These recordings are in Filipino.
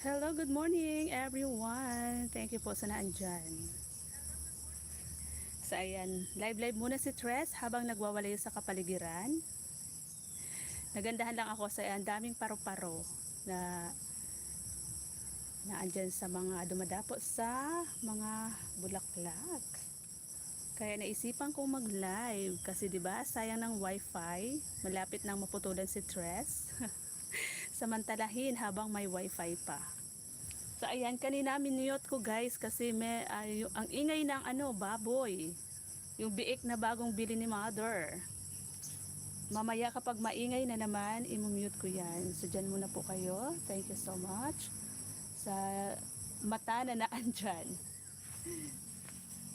Hello, good morning everyone. Thank you po sa naandyan. So ayan, live muna si Tres habang nagwawalayo sa kapaligiran. Nagandahan lang ako sa ayan, daming paru-paro na naandyan sa mga dumadapo sa mga bulaklak. Kaya naisipan kong mag-live kasi 'di ba sayang ng wifi, malapit nang maputulan si Tres. Samantalahin habang may wifi pa. So ayan, kanina minute ko guys kasi ang ingay ng baboy. Yung biik na bagong bili ni mother. Mamaya kapag maingay na naman, i-mute ko yan. So dyan muna po kayo. Thank you so much sa mata na naandyan.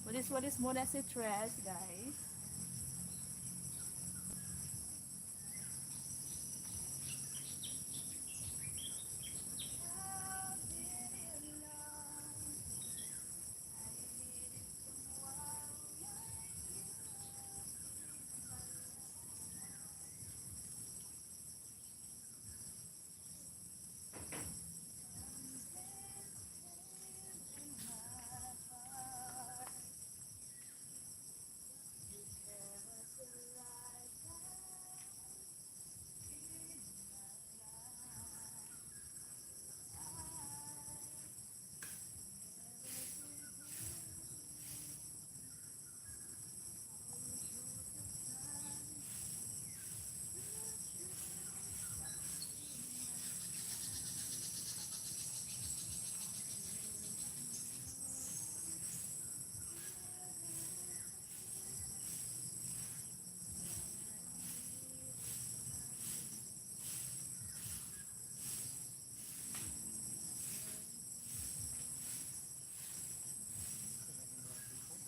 Walis-walis muna si Tres guys.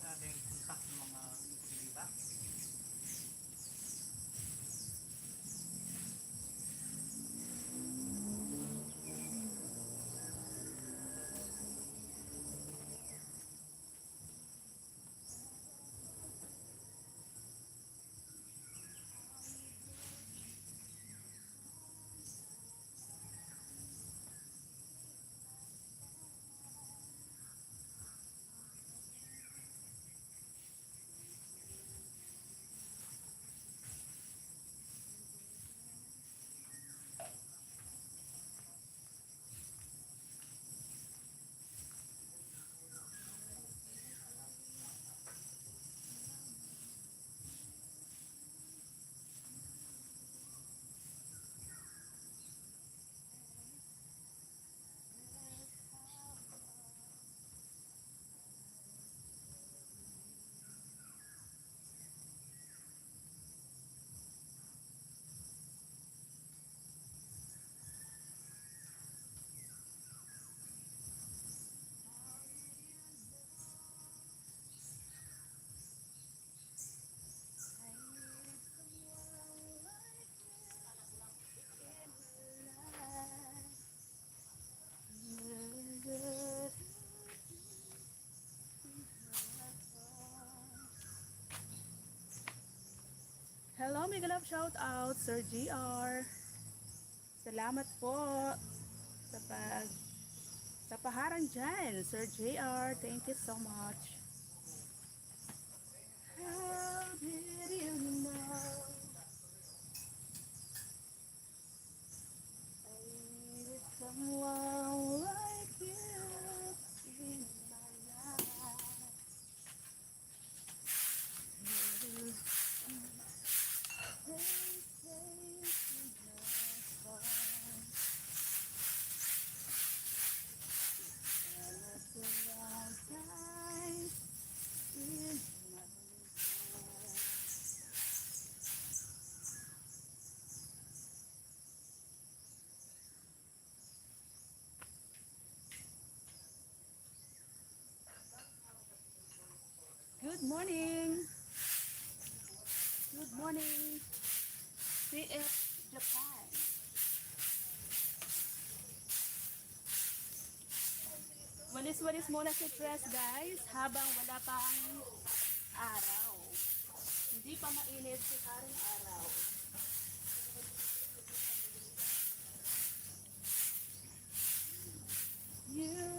Ating kontak ng mga iba. Hello, mega love shout out Sir GR. Salamat po sa sa paharang dyan, Sir JR. Thank you so much. How did you know I needed someone like you in my life? They say it's just fine. And at the right time in my life. Good morning. Good morning. CF Japan. Walis-walis muna si Tres guys habang wala pa ang araw. Hindi pa mainit si karong araw. you.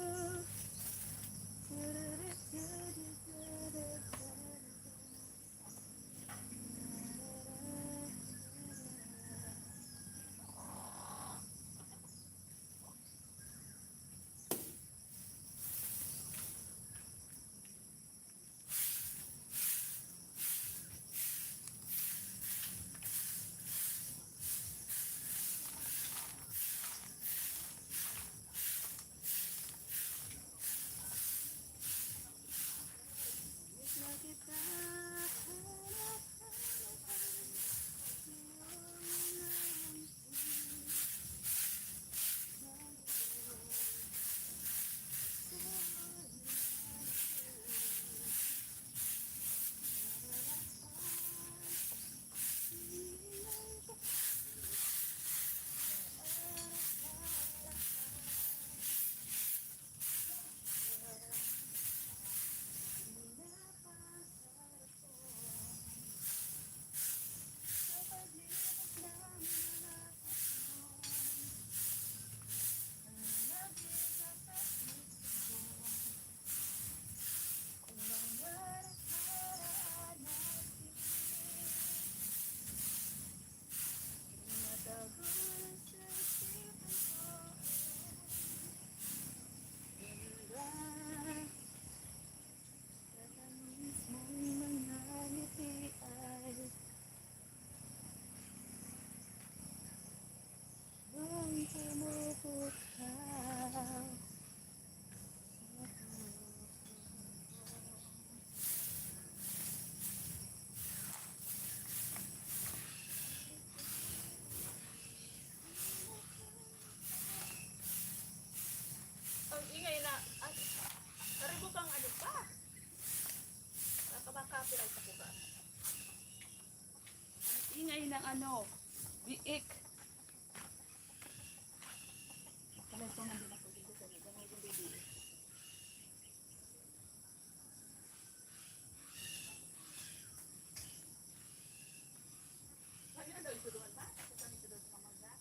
Ang ingay na, aribo kang ano pa? Nakaka-copyright ako ba? Ang ingay ng ano, biik. Pala ito nandun ako dito sa mga ganun yung biik. Ano na daw ito doon ba? Saan ito doon sa mamagda?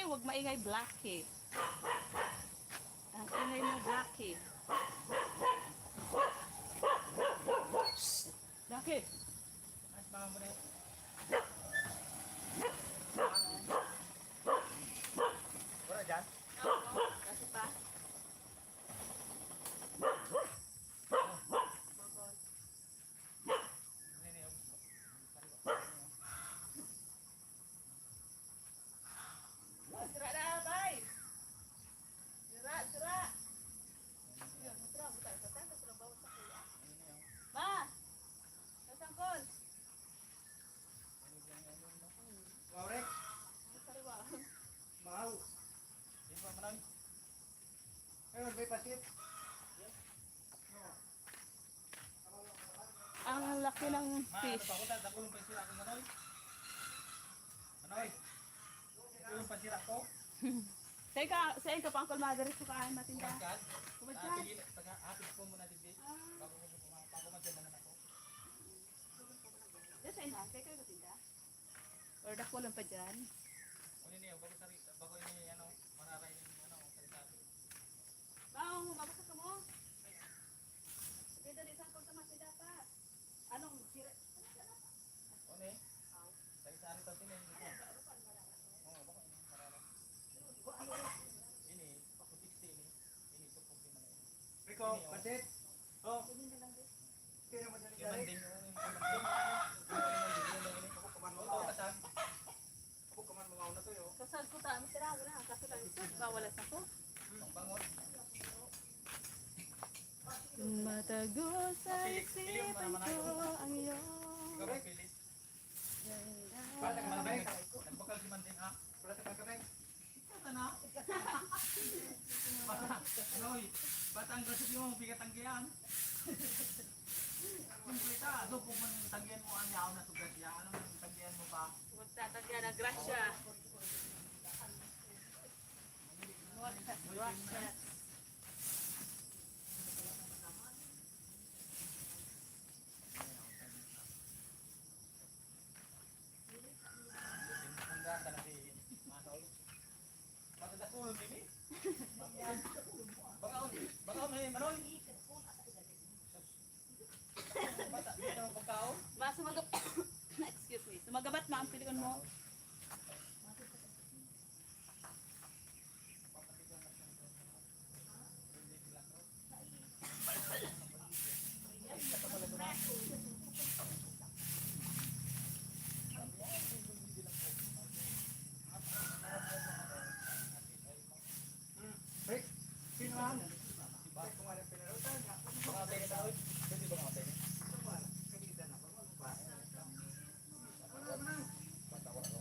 Huwag maingay, Blackie. Ang ingay mo, Blackie. Shh! Blackie! Ay, mga mo na yun. Wala dyan? Kasi pa? Ano yun? Sira na, bay! Sira, sira! Yun, masira, buta. Saan na sila bawat sa kuya? Ma! Nasangkol! Wow, Rek. Sariwa. Mau. Yan pa, manang. Ayun, may pasit. Ang laki ng Ma, ano fish. pa ako? Dakulong pa sila akong manoy. Manoy. Dakulong pa sila ko. Sa'yo ka pa, Uncle Mother, sukaan matinda. Kumaskad. Kumaskad. Atid po muna din. Bago ko magdamanan ako. Diyan sa'yo na, sa'yo kayo matinda. Or dako lang pa dyan. Ano niyo, bago ini ano, mararay ni ano, salita. Bao, mabasa ka mo. Sige, dali, saan kong tamatida pa? Anong sira? Ano eh? Salita ito sinin. Oo, bako ini mararay. Ini, putik ini. Ini tupog di man. Rico, pasit. Oh, kaya naman dali Yaman dali. din yung Ako kaman mo. Oo, kasam. Ako kaman mo na to yo. Kasal ko ta, masira ko na. Kaso lang ito, bawalas ako. Ang bangot. Matago sa isipan ko ang iyong Gabay pilit. Bata ka man bay. Nagbakal si Manding ha. Bata ka bay. Bata na. Noy, bata ang grasip mo, bigat ang giyan. Kumpleta, ado kung man tagyan mo ang yaw na sugat yan, ano man tagyan mo pa? magtatagyan na grasya. Grasya. Hangga ka na si Manoy. Bata da kulo mimi. Baka may Manoy. Bata, dito ang pagkaon. Ma, excuse me. Sumagabat ma ang piliun mo. Rick, sino ang? Bakit kung anong pinarutan? Baka tayo sa oy. Pwede ba nga tayo? Kanina na pa. Bata ko na.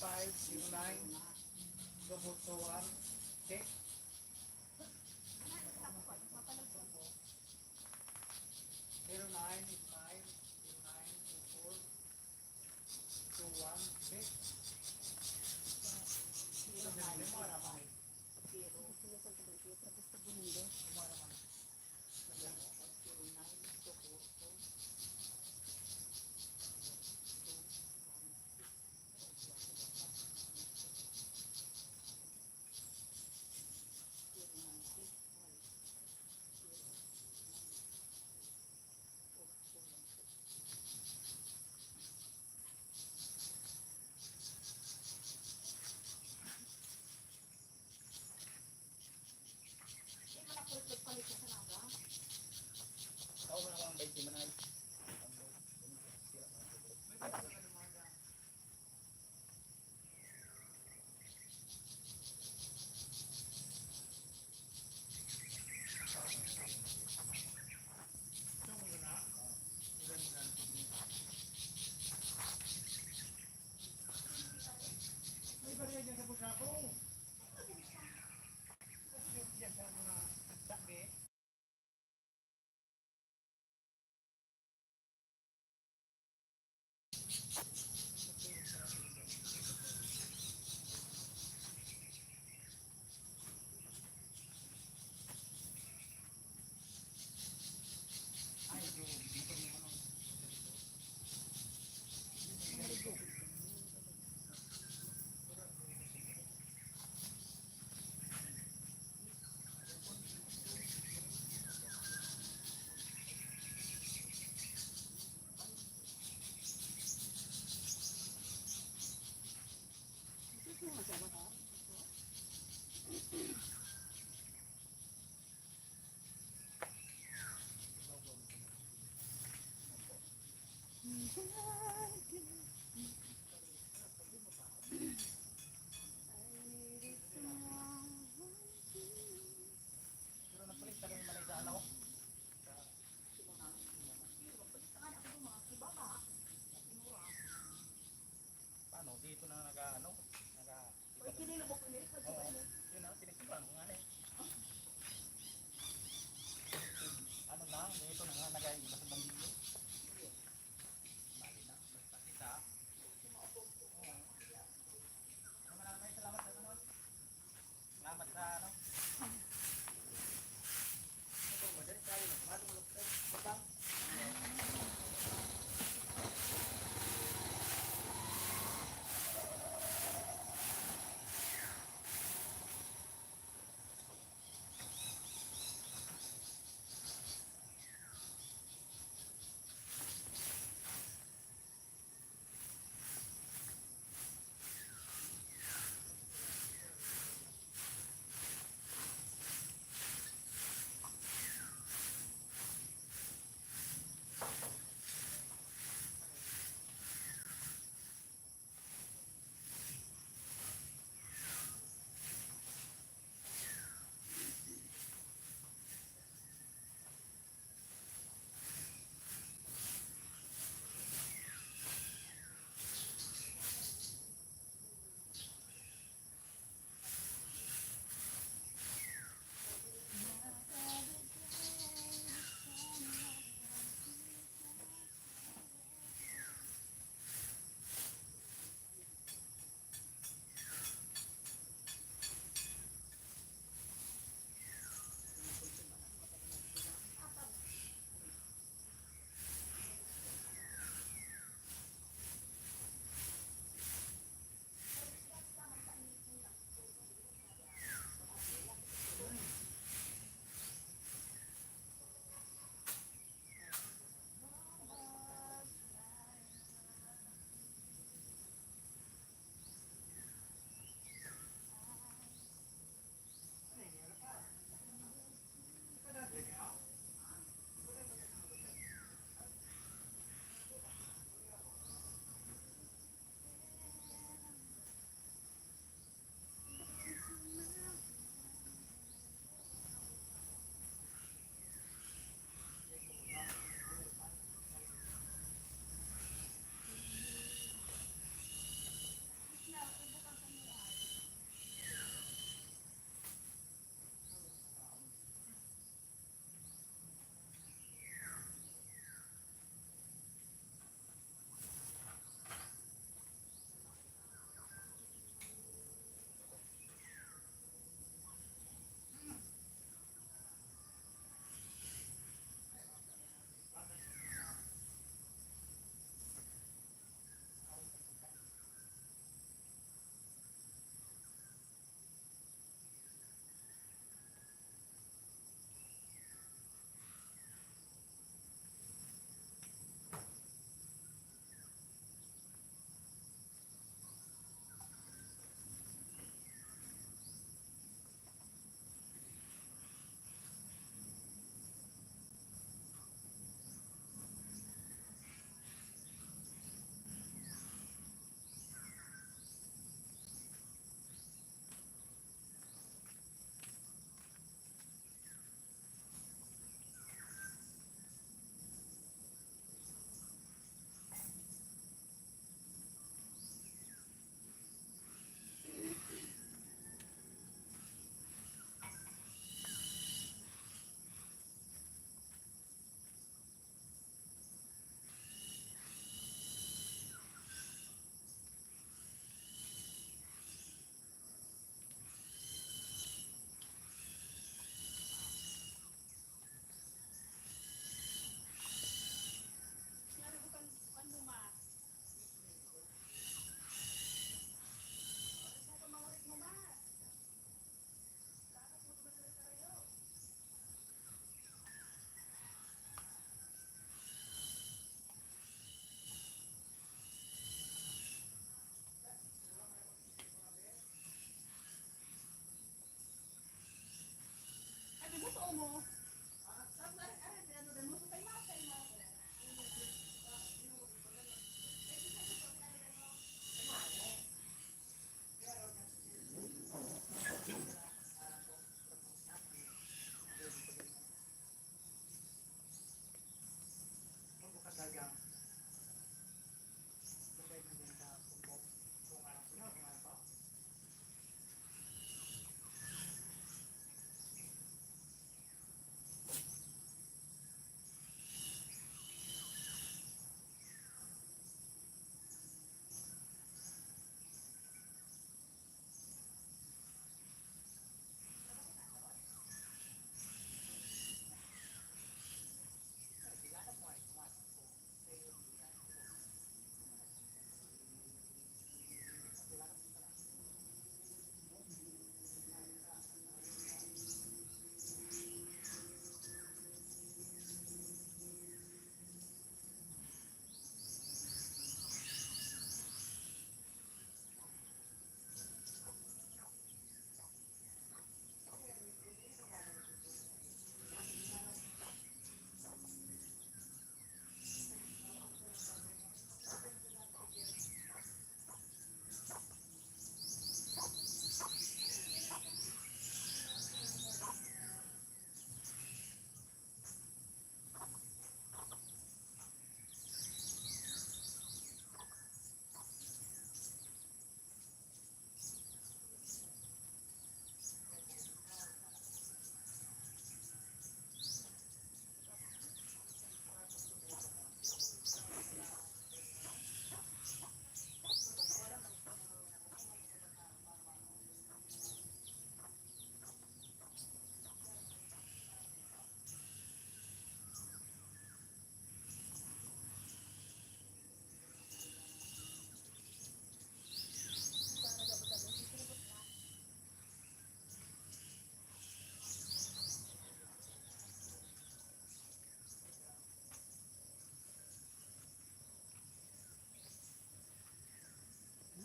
509 double 21 check 0989092421 check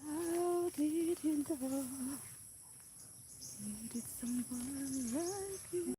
How did you know? Needed someone like you.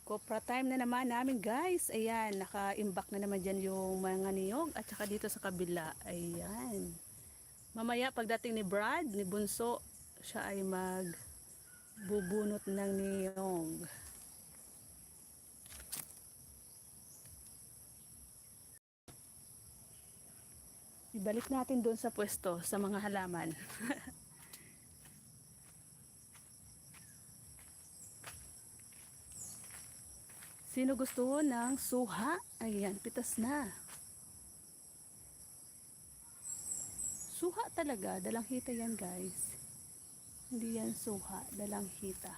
Copra time na naman namin guys. Ayan, naka-imbak na naman dyan yung mga niyog. At saka dito sa kabila. Ayan. Mamaya pagdating ni Brad, ni Bunso, siya ay magbubunot ng niyog. Ibalik natin doon sa pwesto, sa mga halaman. Sino gusto ng suha? Ayan, pitas na. Suha talaga, dalang hita yan guys. Hindi yan suha, dalang hita.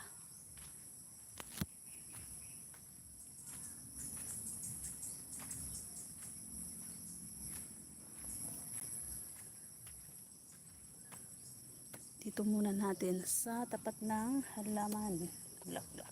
Dito muna natin sa tapat ng halaman. Bulaklak.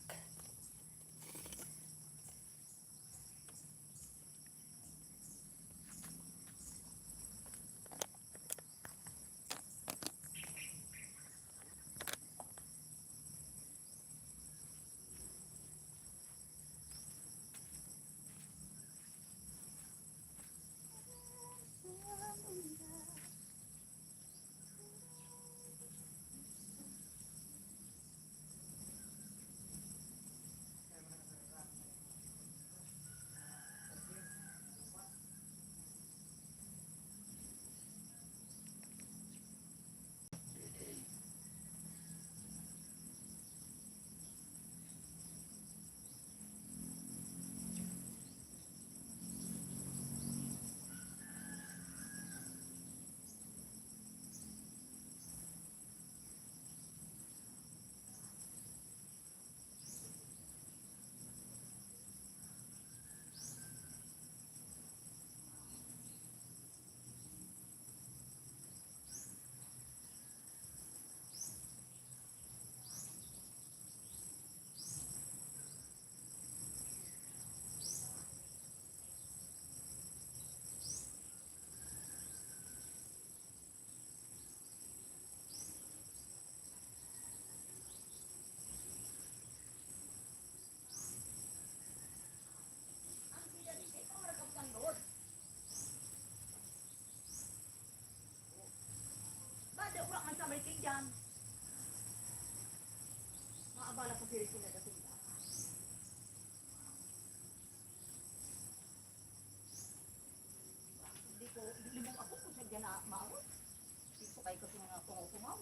Patay kasi mga tungo-tungaw.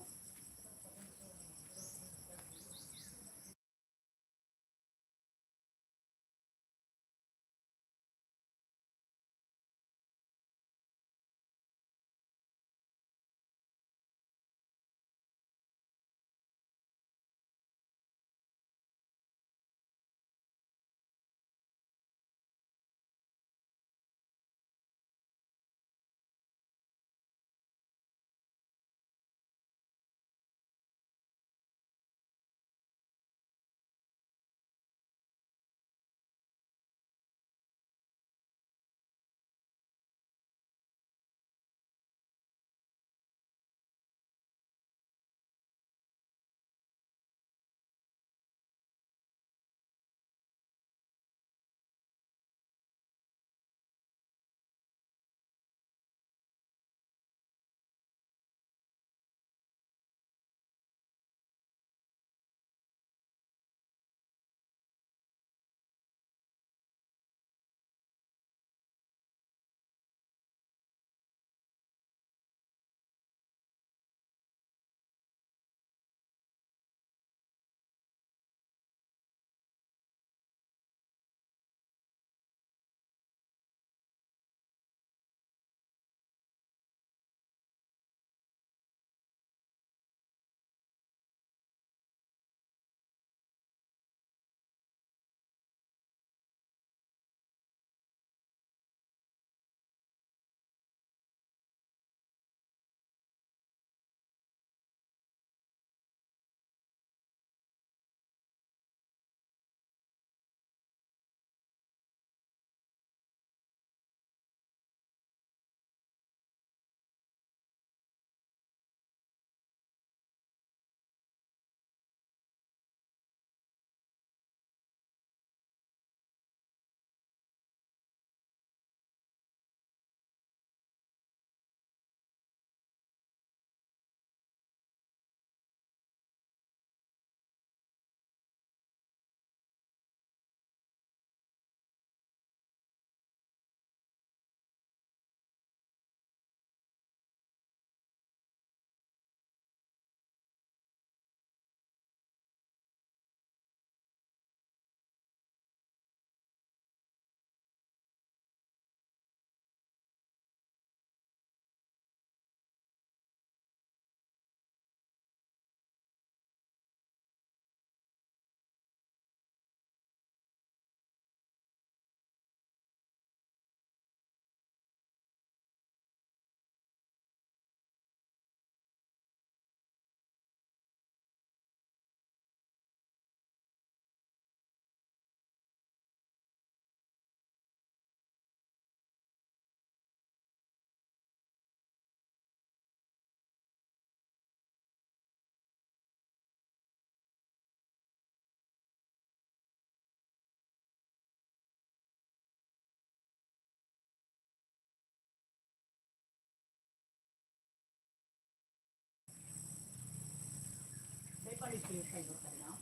Dahil pa rin kayo kayo ka na.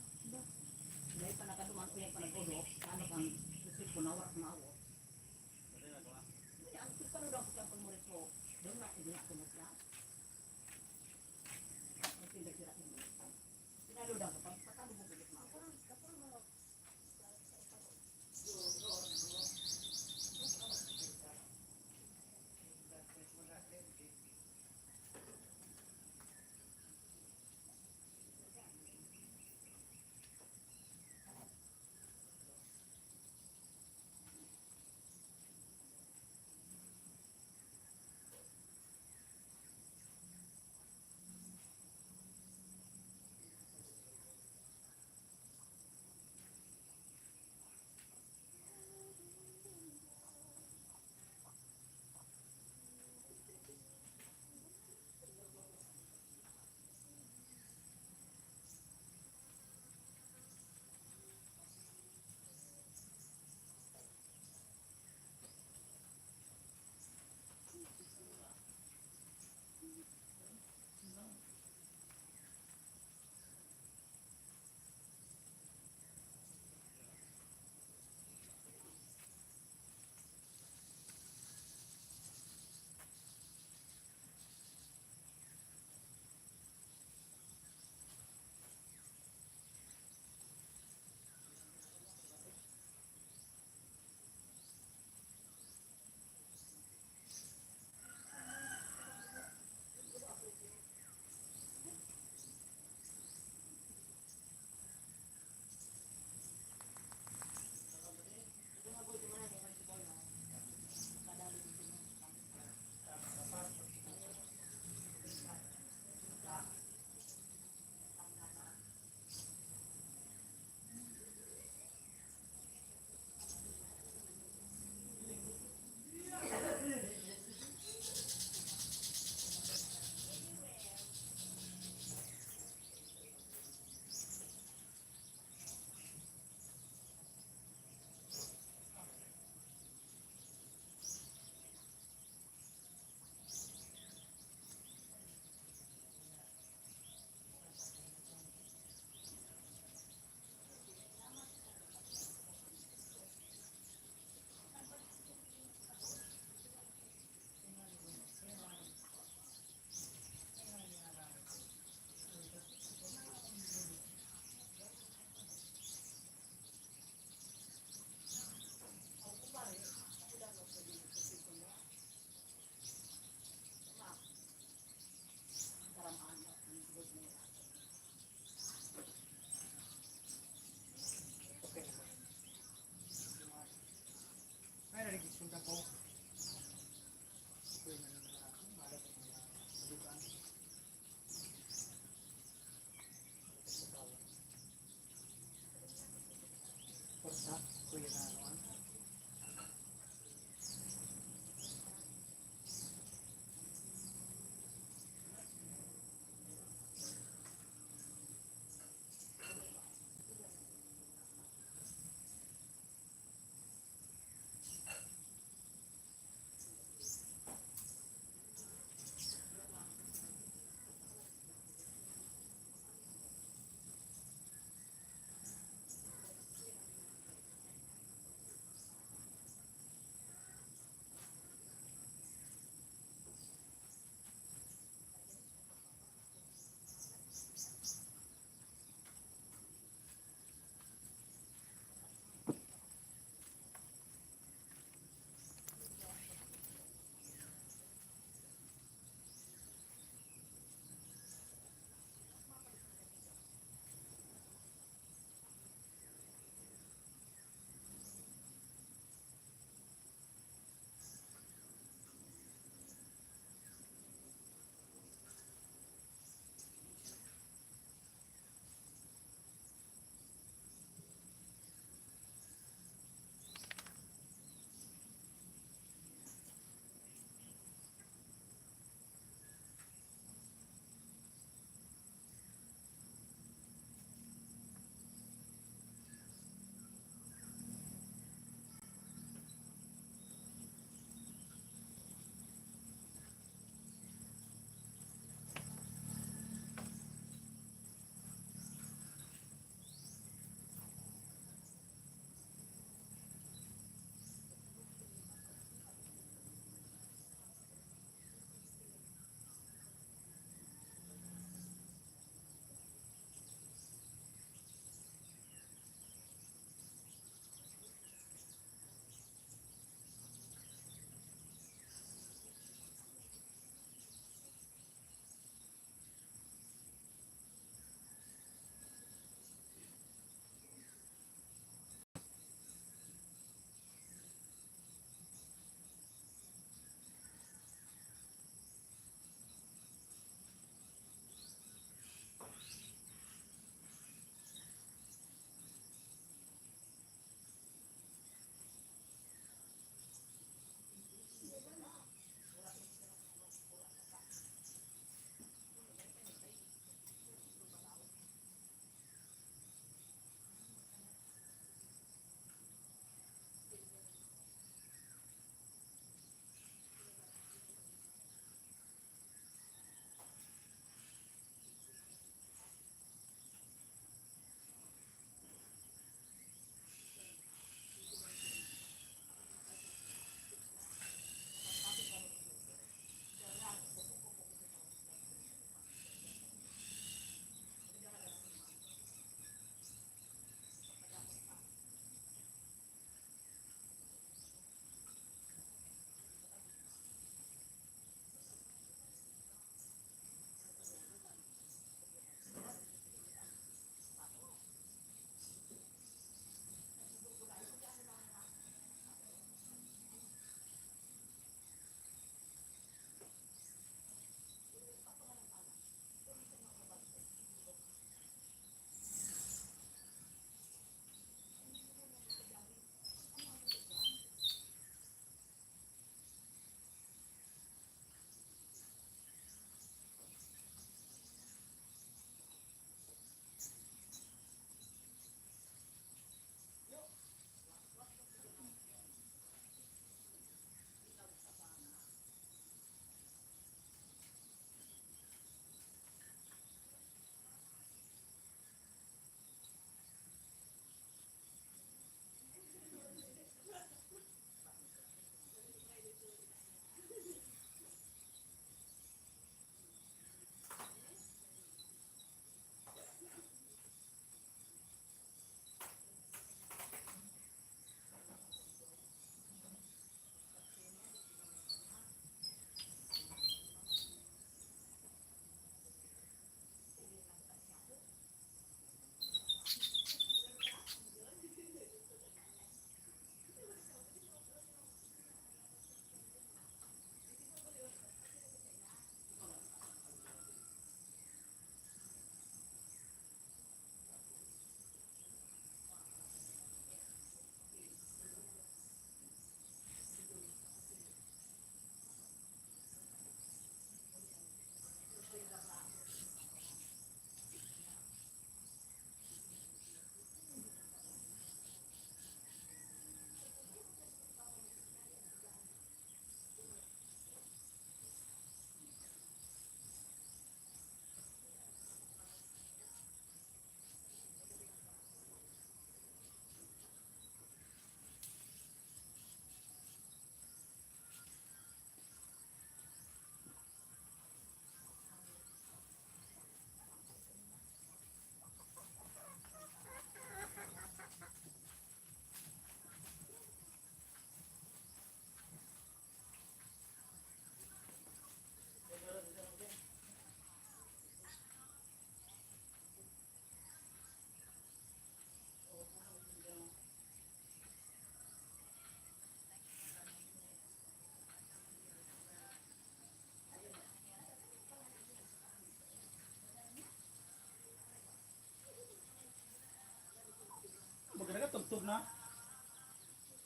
Dahil pa nakaduman ko yung panagulo, ano kang susip ko nawak mawo. Ang pagpano daw ko ang murit mo, doon na hindi ako magla. Ang pinag-sira ko mo. Pinalo daw ko, pagpatalo mo bilit mawo.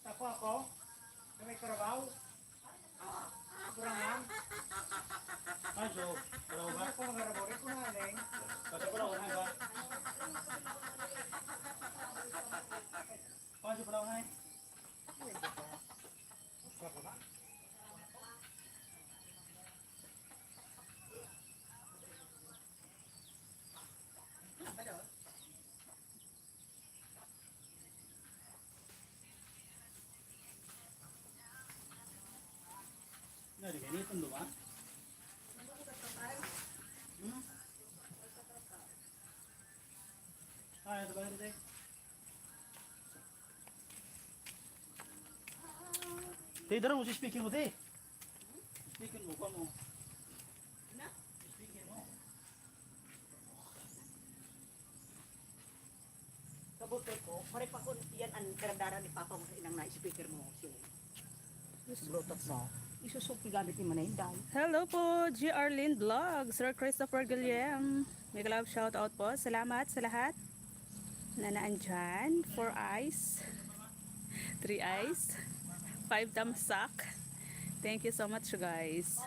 Ako. Sa may karabaw. Kurangan. Ay, so, wala ko ba? Ako magarabaw. Rin ko na aling. Kasi wala ko na ba? Kasi wala ko na Nari ganito ba? Ah, ito ba ito? Te, darang mo si speaking mo, te. Speaking mo, kuha mo. Na? Speaking mo. Kabutoy ko, pare pa ko yan ang karadara ni Papa mo sa inang na-speaker mo si Bluetooth mo. Isusuki gamit ni Manay dahil. Hello po, GR Lynn Vlog, Sir Christopher Guillem. May love shout out po. Salamat sa lahat na naandyan. 4 eyes, 3 eyes, 5 thumbs up. Thank you so much guys.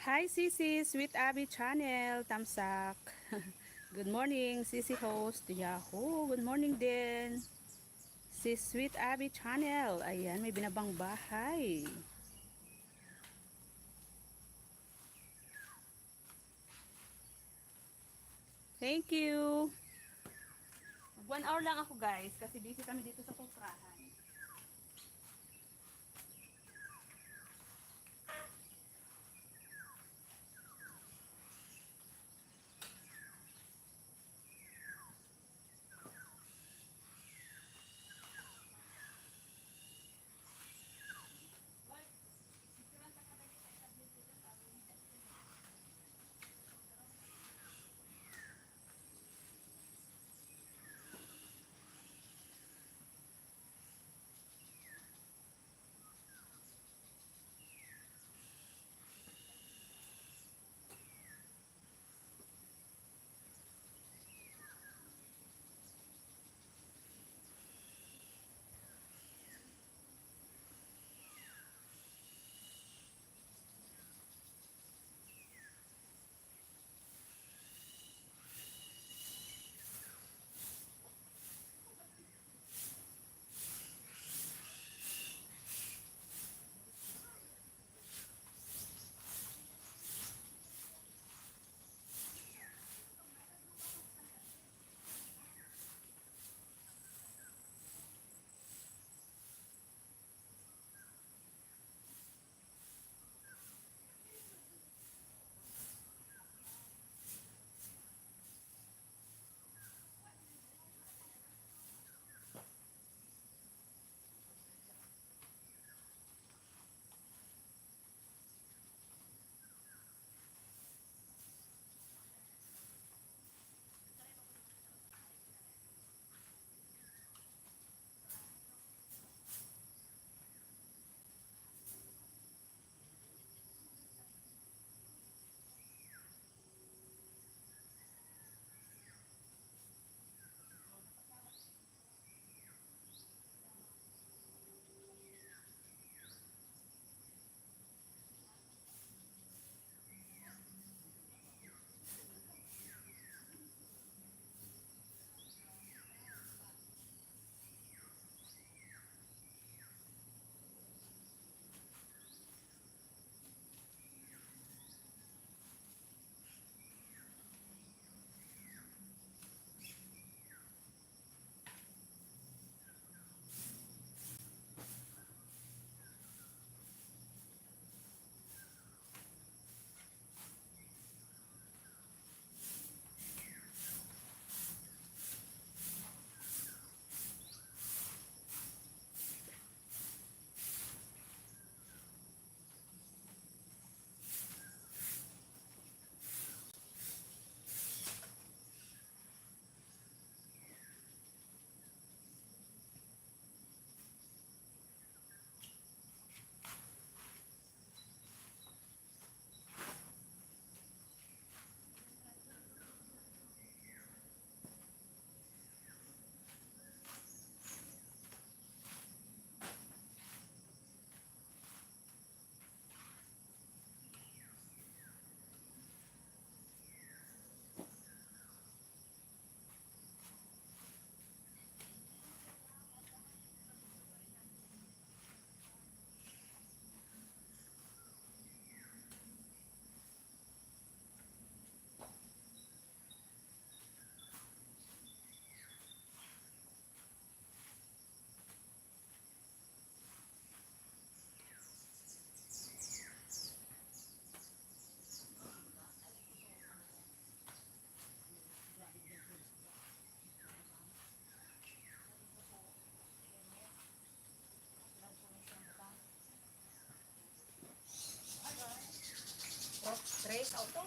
Hi Sisi, Sweet Abby Channel, Tamsak. Good morning, Sisi host, Yahoo. Good morning din. Si Sweet Abby Channel. Ayan, may binabang bahay. Thank you. 1 hour lang ako guys, kasi busy kami dito sa puprahan. Trace auto.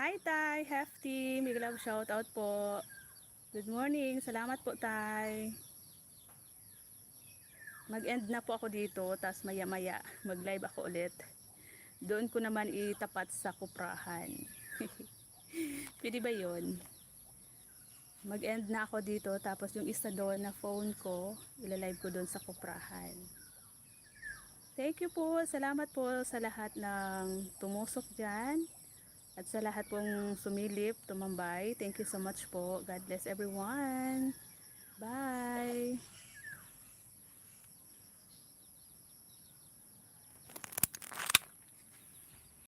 Hi Tay, Hefty, big love shout out po. Good morning, salamat po Tay. Mag-end na po ako dito, tas maya maya mag-live ako ulit. Doon ko naman itapat sa kuprahan. Pwede ba yun? Mag-end na ako dito, tapos yung isa doon na phone ko, ilalive ko doon sa kuprahan. Thank you po, salamat po sa lahat ng tumusok dyan. At sa lahat pong sumilip, tumambay. Thank you so much po. God bless everyone. Bye!